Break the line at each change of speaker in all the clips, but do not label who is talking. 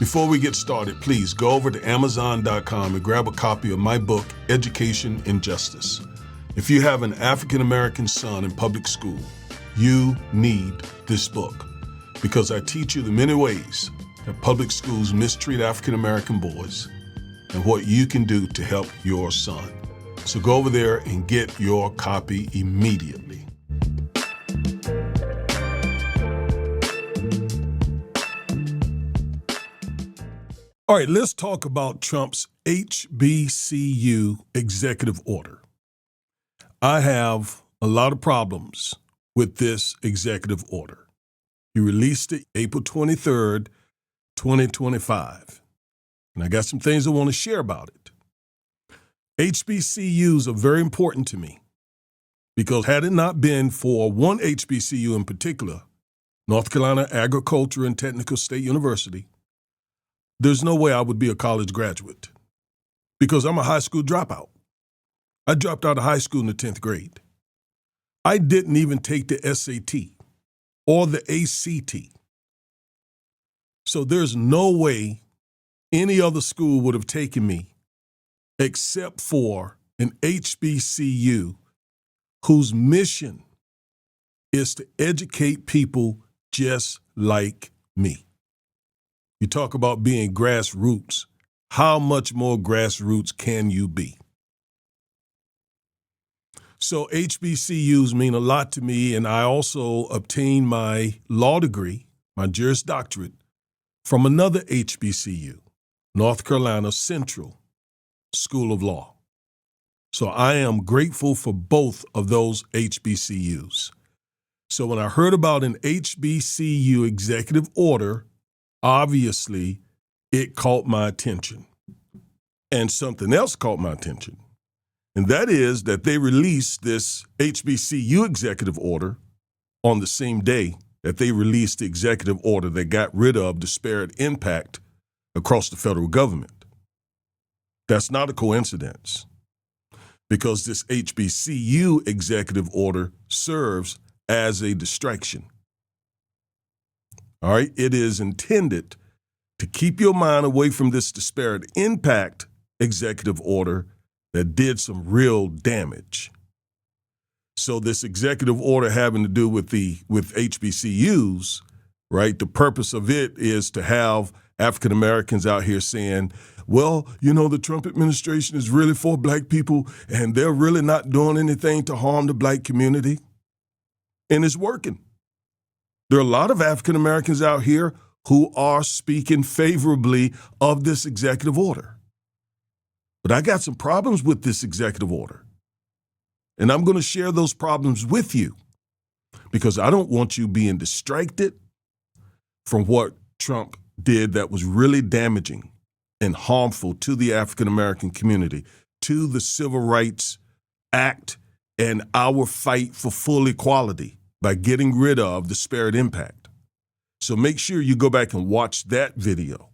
Before we get started, please go over to Amazon.com and grab a copy of my book, Education and Justice. If you have an African-American son in public school, you need this book because I teach you the many ways that public schools mistreat African-American boys and what you can do to help your son. So go over there and get your copy immediately. All right, let's talk about Trump's HBCU executive order. I have a lot of problems with this executive order. He released it April 23rd, 2025. And I got some things I want to share about it. HBCUs are very important to me because had it not been for one HBCU in particular, North Carolina Agricultural and Technical State University, there's no way I would be a college graduate because I'm a high school dropout. I dropped out of high school in the 10th grade. I didn't even take the SAT or the ACT. So there's no way any other school would have taken me except for an HBCU whose mission is to educate people just like me. You talk about being grassroots. How much more grassroots can you be? So HBCUs mean a lot to me, and I also obtained my law degree, my Juris Doctorate, from another HBCU, North Carolina Central School of Law. So I am grateful for both of those HBCUs. So when I heard about an HBCU executive order, obviously, it caught my attention. And something else caught my attention, and that is that they released this HBCU executive order on the same day that they released the executive order that got rid of disparate impact across the federal government. That's not a coincidence because this HBCU executive order serves as a distraction. All right, it is intended to keep your mind away from this disparate impact executive order that did some real damage. So this executive order having to do with HBCUs, right? The purpose of it is to have African Americans out here saying, well, you know, the Trump administration is really for black people and they're really not doing anything to harm the black community. And it's working. There are a lot of African Americans out here who are speaking favorably of this executive order. But I got some problems with this executive order. And I'm going to share those problems with you because I don't want you being distracted from what Trump did that was really damaging and harmful to the African American community, to the Civil Rights Act and our fight for full equality by getting rid of disparate impact. So make sure you go back and watch that video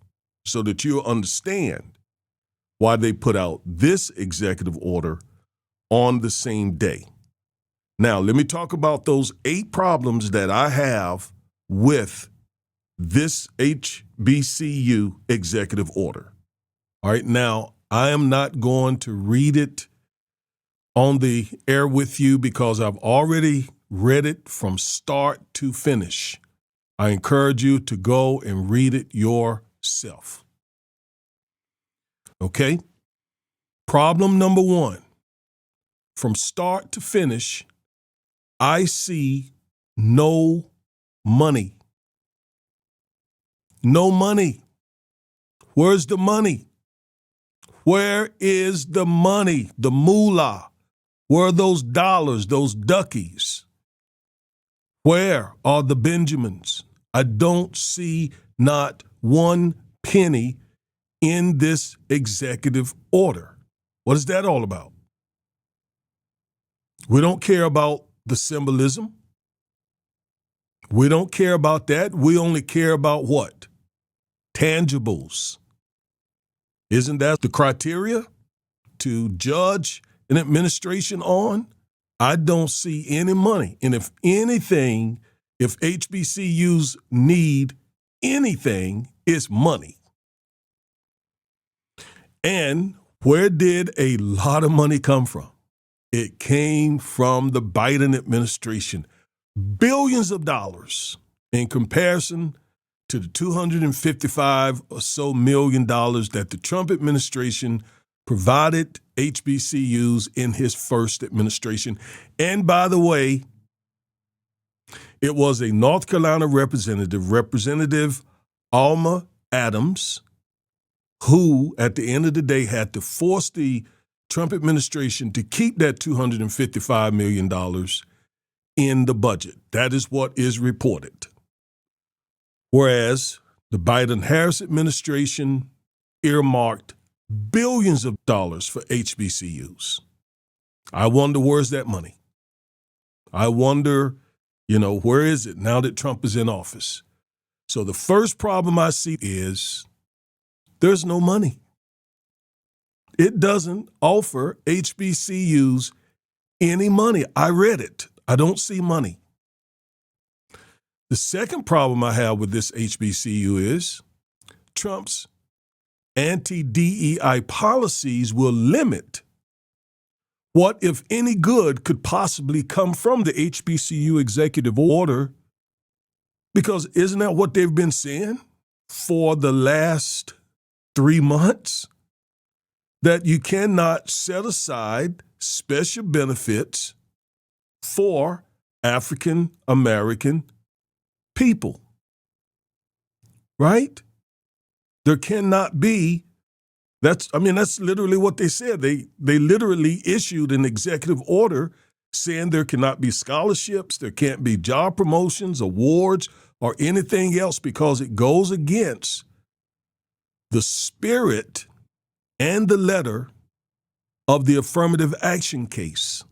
so that you'll understand why they put out this executive order on the same day. Now, let me talk about those 8 problems that I have with this HBCU executive order. All right, now, I am not going to read it on the air with you because I've already read it from start to finish. I encourage you to go and read it yourself. Okay? Problem number 1. From start to finish, I see no money. No money. Where's the money? Where is the money? The moolah. Where are those dollars, those duckies? Where are the Benjamins? I don't see not one penny in this executive order. What is that all about? We don't care about the symbolism. We don't care about that. We only care about what? Tangibles. Isn't that the criteria to judge an administration on? I don't see any money. And if anything, if HBCUs need anything, it's money. And where did a lot of money come from? It came from the Biden administration. Billions of dollars in comparison to the $255 or so million that the Trump administration provided HBCUs in his first administration. And by the way, it was a North Carolina representative, Representative Alma Adams, who at the end of the day had to force the Trump administration to keep that $255 million in the budget. That is what is reported. Whereas the Biden-Harris administration earmarked billions of dollars for HBCUs. I wonder, where's that money? I wonder, where is it now that Trump is in office? So the first problem I see is there's no money. It doesn't offer HBCUs any money. I read it. I don't see money. The second problem I have with this HBCU is Trump's anti-DEI policies will limit what, if any good, could possibly come from the HBCU executive order, because isn't that what they've been saying for the last 3 months? That you cannot set aside special benefits for African American people, right? There cannot be. That's literally what they said. They literally issued an executive order saying there cannot be scholarships, there can't be job promotions, awards, or anything else, because it goes against the spirit and the letter of the affirmative action case.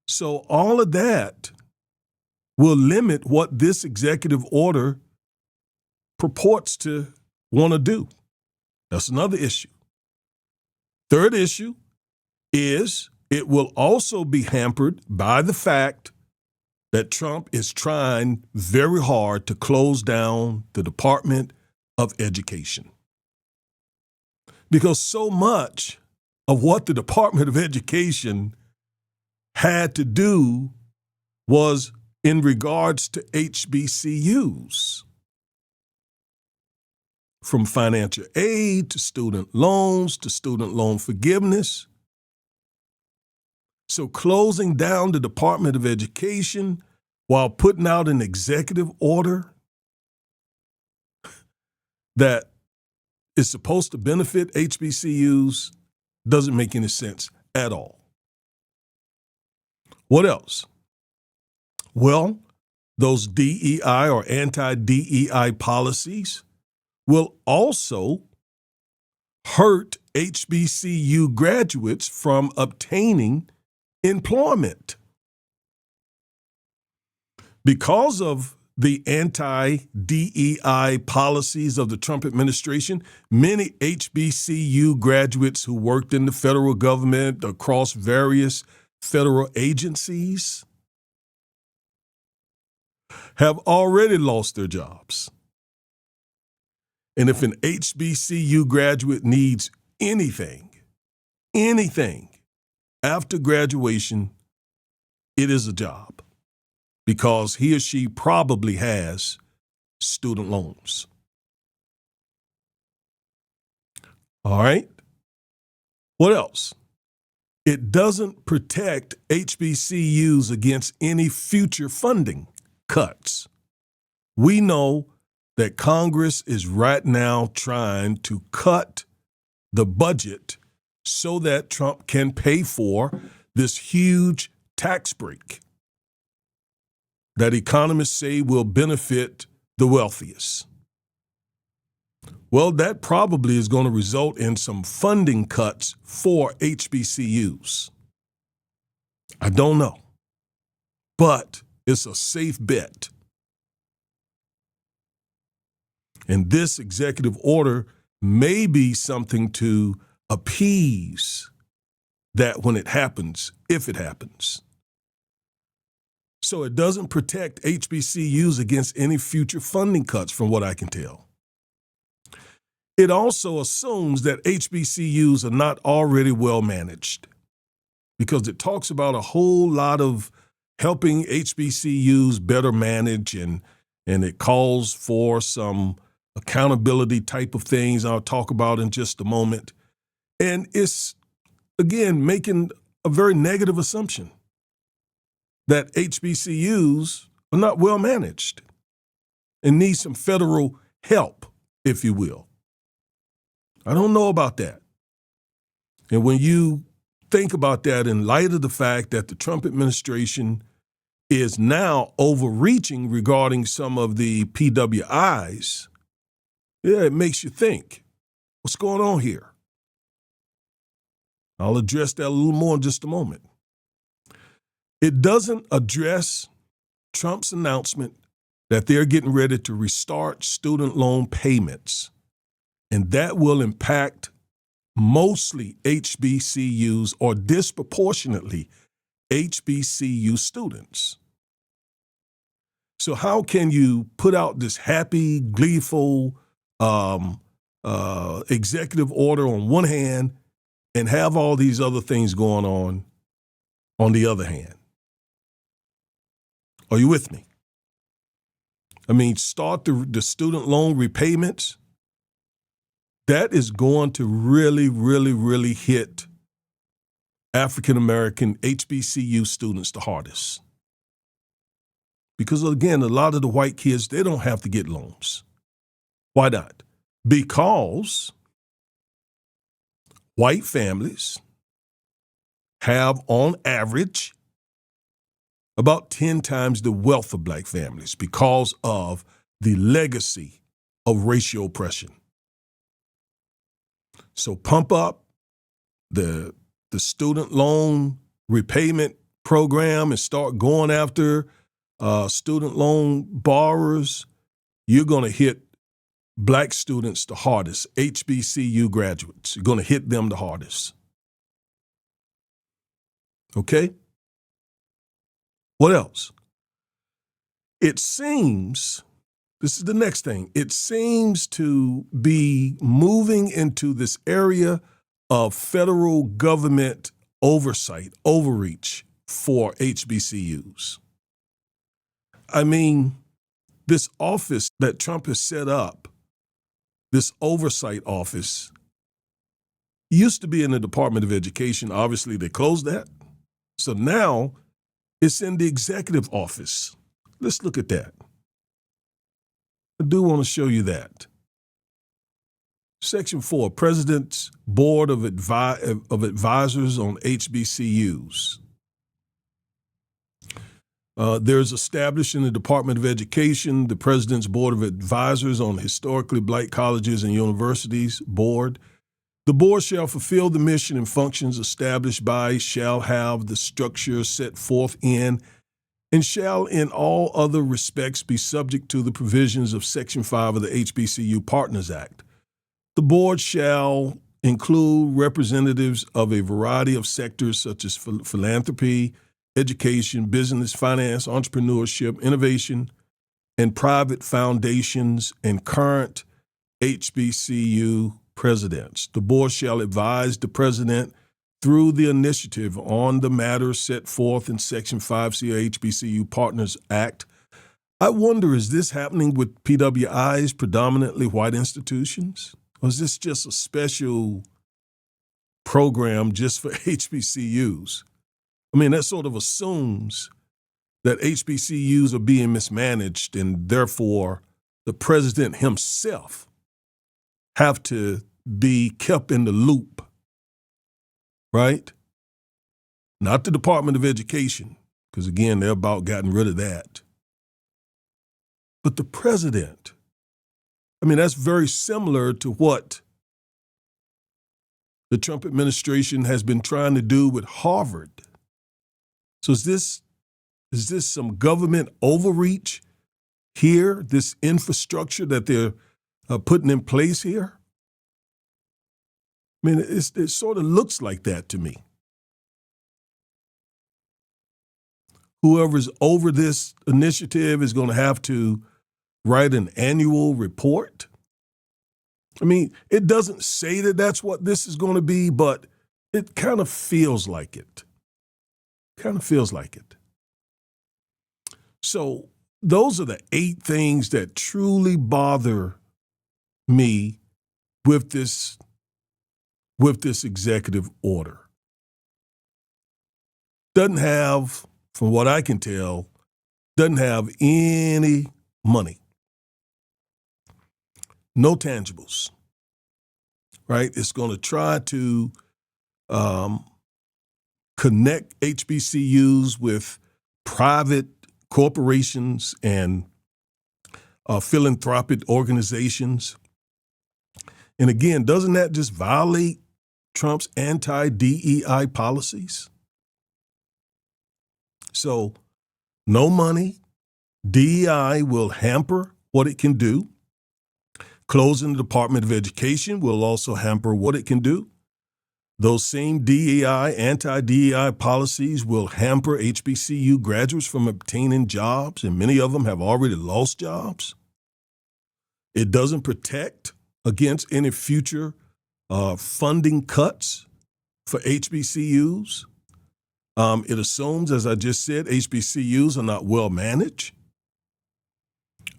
So all of that will limit what this executive order purports to want to do. That's another issue. Third issue is it will also be hampered by the fact that Trump is trying very hard to close down the Department of Education. Because so much of what the Department of Education had to do was in regards to HBCUs. From financial aid to student loans to student loan forgiveness. So closing down the Department of Education while putting out an executive order that is supposed to benefit HBCUs doesn't make any sense at all. What else? Well, those DEI or anti-DEI policies will also hurt HBCU graduates from obtaining employment. Because of the anti-DEI policies of the Trump administration, many HBCU graduates who worked in the federal government across various federal agencies have already lost their jobs. And if an HBCU graduate needs anything after graduation, it is a job, because he or she probably has student loans. All right? What else? It doesn't protect HBCUs against any future funding cuts. We know that Congress is right now trying to cut the budget so that Trump can pay for this huge tax break that economists say will benefit the wealthiest. Well, that probably is going to result in some funding cuts for HBCUs. I don't know, but it's a safe bet. And this executive order may be something to appease that when it happens, if it happens. So it doesn't protect HBCUs against any future funding cuts, from what I can tell. It also assumes that HBCUs are not already well managed, because it talks about a whole lot of helping HBCUs better manage, and it calls for some accountability type of things I'll talk about in just a moment. And it's, again, making a very negative assumption that HBCUs are not well managed and need some federal help, if you will. I don't know about that. And when you think about that in light of the fact that the Trump administration is now overreaching regarding some of the PWIs, yeah, it makes you think, what's going on here? I'll address that a little more in just a moment. It doesn't address Trump's announcement that they're getting ready to restart student loan payments, and that will impact mostly HBCUs, or disproportionately HBCU students. So how can you put out this happy, gleeful executive order on one hand and have all these other things going on the other hand? Are you with me? I mean, start the student loan repayments. That is going to really, really, really hit African-American HBCU students the hardest. Because, again, a lot of the white kids, they don't have to get loans. Why not? Because white families have, on average, about 10 times the wealth of black families because of the legacy of racial oppression. So pump up the student loan repayment program and start going after student loan borrowers. You're going to hit black students the hardest. HBCU graduates, you're going to hit them the hardest. Okay? What else? It seems, this is the next thing, it seems to be moving into this area of federal government oversight, overreach for HBCUs. I mean, this office that Trump has set up, this oversight office, used to be in the Department of Education. Obviously, they closed that. So now it's in the executive office. Let's look at that. I do want to show you that. Section 4, President's Board of Advisors on HBCUs. There's established in the Department of Education the President's Board of Advisors on Historically Black Colleges and Universities Board. The board shall fulfill the mission and functions established by, shall have the structure set forth in, and shall in all other respects be subject to the provisions of Section 5 of the HBCU Partners Act. The board shall include representatives of a variety of sectors such as philanthropy, education, business, finance, entrepreneurship, innovation, and private foundations and current HBCU presidents. The board shall advise the president through the initiative on the matters set forth in Section 5C of HBCU Partners Act. I wonder, is this happening with PWIs, predominantly white institutions? Or is this just a special program just for HBCUs? I mean, that sort of assumes that HBCUs are being mismanaged and therefore the president himself have to be kept in the loop, right? Not the Department of Education, because again, they're about getting rid of that. But the president, I mean, that's very similar to what the Trump administration has been trying to do with Harvard. So is this some government overreach here, this infrastructure that they're putting in place here? I mean, it sort of looks like that to me. Whoever's over this initiative is going to have to write an annual report. I mean, it doesn't say that that's what this is going to be, but it kind of feels like it. Kind of feels like it. So those are the 8 things that truly bother me with this executive order. Doesn't have, from what I can tell, doesn't have any money. No tangibles, right? It's going to try to connect HBCUs with private corporations and philanthropic organizations. And again, doesn't that just violate Trump's anti-DEI policies? So no money. DEI will hamper what it can do. Closing the Department of Education will also hamper what it can do. Those same DEI, anti-DEI policies will hamper HBCU graduates from obtaining jobs, and many of them have already lost jobs. It doesn't protect against any future funding cuts for HBCUs. It assumes, as I just said, HBCUs are not well managed.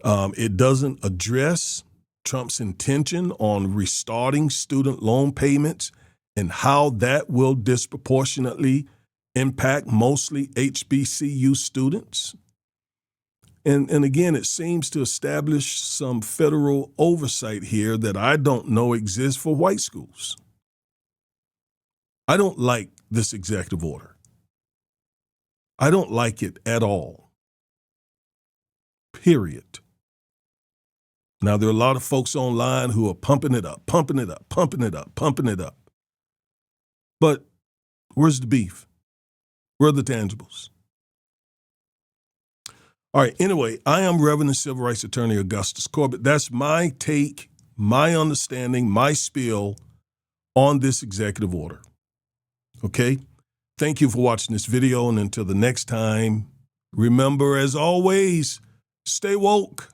It doesn't address Trump's intention on restarting student loan payments and how that will disproportionately impact mostly HBCU students. And again, it seems to establish some federal oversight here that I don't know exists for white schools. I don't like this executive order. I don't like it at all. Period. Now, there are a lot of folks online who are pumping it up. But where's the beef? Where are the tangibles? All right, anyway, I am Reverend and Civil Rights Attorney Augustus Corbett. That's my take, my understanding, my spiel on this executive order. Okay? Thank you for watching this video, and until the next time, remember, as always, stay woke.